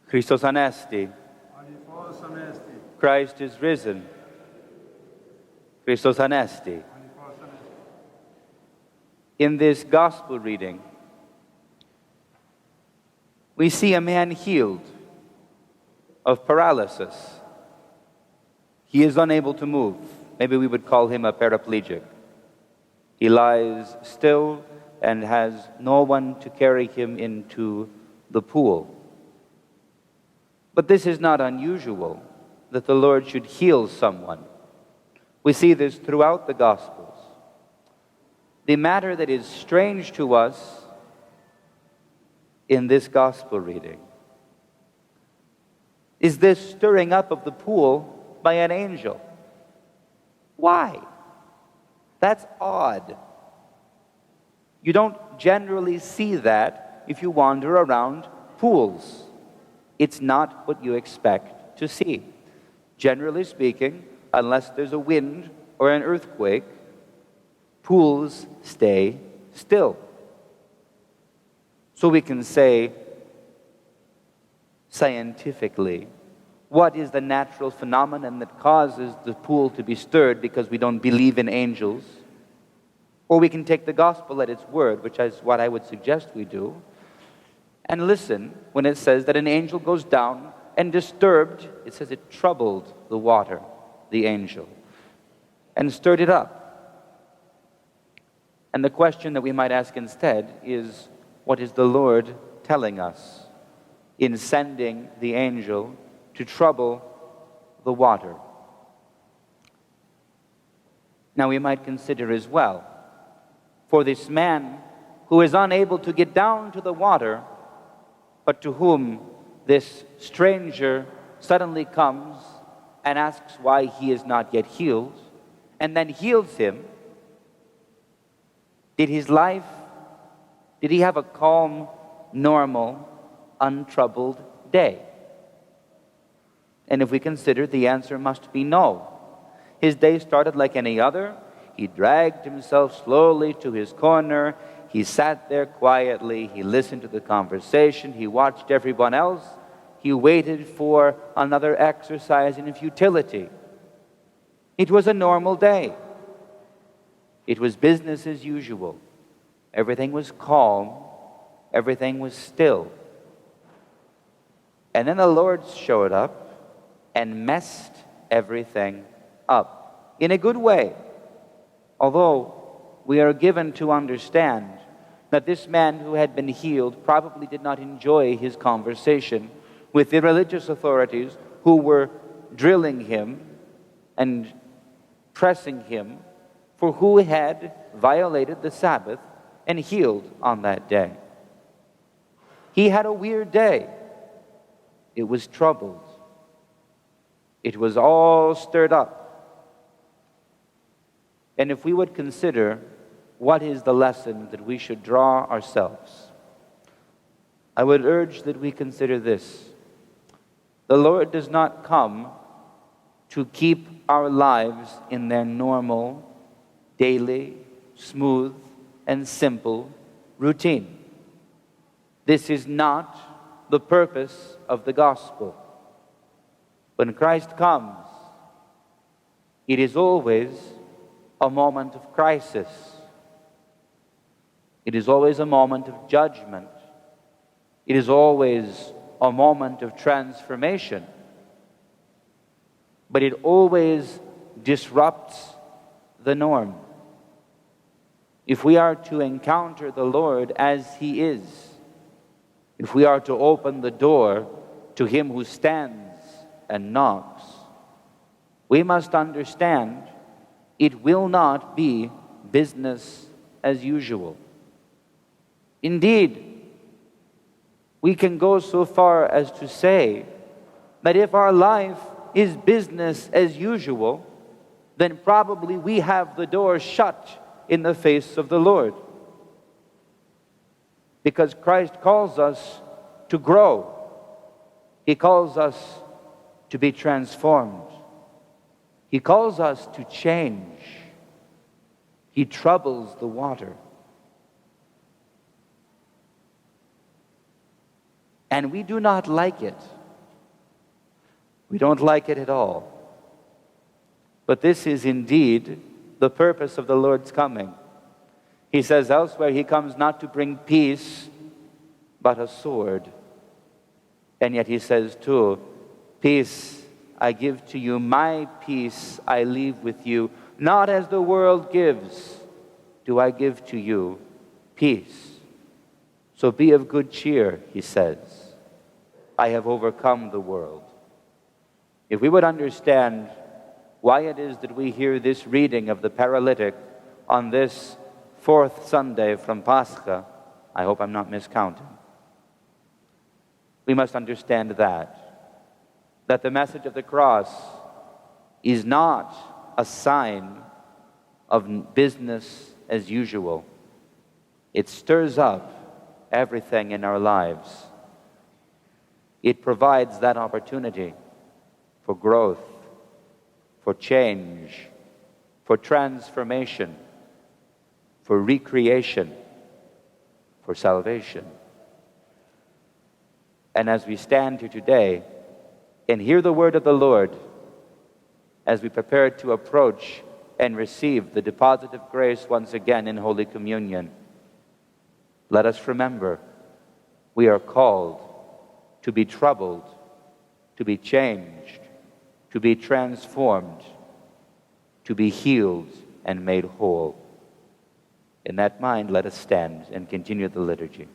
Christos Anesti. Alifos Anesti. Christ is risen. Christos Anesti. Alifos Anesti. In this gospel reading, we see a man healed of paralysis. He is unable to move. Maybe we would call him a paraplegic. He lies still and has no one to carry him into the pool. But this is not unusual, that the Lord should heal someone. We see this throughout the Gospels. The matter that is strange to us in this Gospel reading is this stirring up of the pool by an angel. Why? That's odd. You don't generally see that if you wander around pools. It's not what you expect to see. Generally speaking, unless there's a wind or an earthquake, pools stay still. So we can say scientifically, what is the natural phenomenon that causes the pool to be stirred because we don't believe in angels? Or we can take the gospel at its word, which is what I would suggest we do, and listen when it says that an angel goes down and disturbed, it says it troubled the water, the angel, and stirred it up. And the question that we might ask instead is, what is the Lord telling us in sending the angel to trouble the water? Now we might consider as well, for this man who is unable to get down to the water, but to whom this stranger suddenly comes and asks why he is not yet healed, and then heals him, did he have a calm, normal, untroubled day? And if we consider, the answer must be no. His day started like any other. He dragged himself slowly to his corner. He sat there quietly. He listened to the conversation. He watched everyone else. He waited for another exercise in futility. It was a normal day. It was business as usual. Everything was calm. Everything was still. And then the Lord showed up and messed everything up in a good way. Although we are given to understand that this man who had been healed probably did not enjoy his conversation with the religious authorities who were drilling him and pressing him for who had violated the Sabbath and healed on that day. He had a weird day. It was troubled. It was all stirred up. And if we would consider what is the lesson that we should draw ourselves, I would urge that we consider this. The Lord does not come to keep our lives in their normal, daily, smooth, and simple routine. This is not the purpose of the gospel. When Christ comes, it is always a moment of crisis. It is always a moment of judgment. It is always a moment of transformation. But it always disrupts the norm. If we are to encounter the Lord as He is, if we are to open the door to Him who stands and knocks, we must understand it will not be business as usual. Indeed, we can go so far as to say that if our life is business as usual, then probably we have the door shut in the face of the Lord. Because Christ calls us to grow. He calls us to be transformed. He calls us to change. He troubles the water. And we do not like it We don't like it at all. But this is indeed the purpose of the Lord's coming. He says elsewhere, he comes not to bring peace, but a sword. And yet he says too, peace I give to you, my peace I leave with you. Not as the world gives, do I give to you peace. So be of good cheer, he says. I have overcome the world. If we would understand why it is that we hear this reading of the paralytic on this fourth Sunday from Pascha, I hope I'm not miscounting. We must understand that the message of the cross is not a sign of business as usual. It stirs up everything in our lives. It provides that opportunity for growth, for change, for transformation, for recreation, for salvation. And as we stand here today and hear the word of the Lord, as we prepare to approach and receive the deposit of grace once again in Holy Communion, let us remember we are called to be troubled, to be changed, to be transformed, to be healed and made whole. In that mind, let us stand and continue the liturgy.